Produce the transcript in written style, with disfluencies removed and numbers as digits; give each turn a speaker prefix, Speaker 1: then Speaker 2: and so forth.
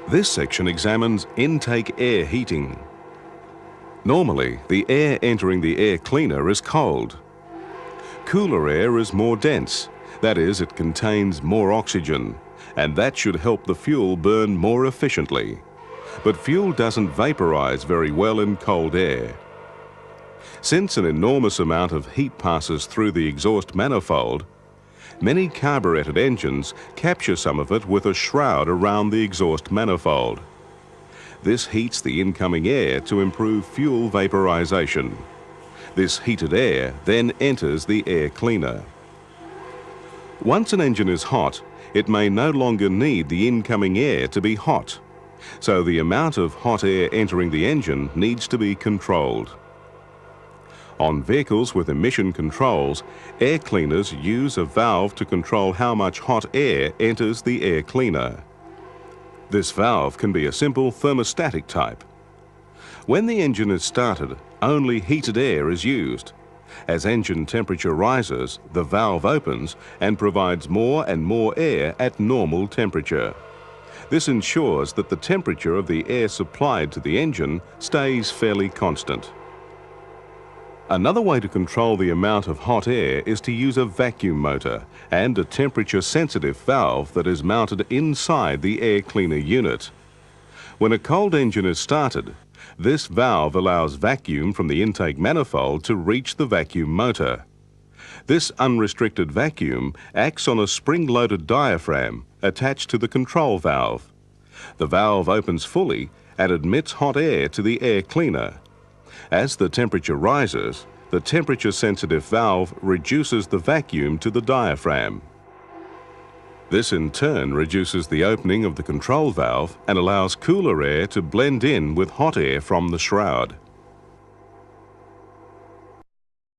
Speaker 1: This section examines intake air heating. Normally, the air entering the air cleaner is cold. Cooler air is more dense, that is, it contains more oxygen, and that should help the fuel burn more efficiently. But fuel doesn't vaporize very well in cold air. Since an enormous amount of heat passes through the exhaust manifold, many carburetted engines capture some of it with a shroud around the exhaust manifold. This heats the incoming air to improve fuel vaporization. This heated air then enters the air cleaner. Once an engine is hot, it may no longer need the incoming air to be hot, so the amount of hot air entering the engine needs to be controlled. On vehicles with emission controls, air cleaners use a valve to control how much hot air enters the air cleaner. This valve can be a simple thermostatic type. When the engine is started, only heated air is used. As engine temperature rises, the valve opens and provides more and more air at normal temperature. This ensures that the temperature of the air supplied to the engine stays fairly constant. Another way to control the amount of hot air is to use a vacuum motor and a temperature-sensitive valve that is mounted inside the air cleaner unit. When a cold engine is started, this valve allows vacuum from the intake manifold to reach the vacuum motor. This unrestricted vacuum acts on a spring-loaded diaphragm attached to the control valve. The valve opens fully and admits hot air to the air cleaner. As the temperature rises, the temperature-sensitive valve reduces the vacuum to the diaphragm. This in turn reduces the opening of the control valve and allows cooler air to blend in with hot air from the shroud.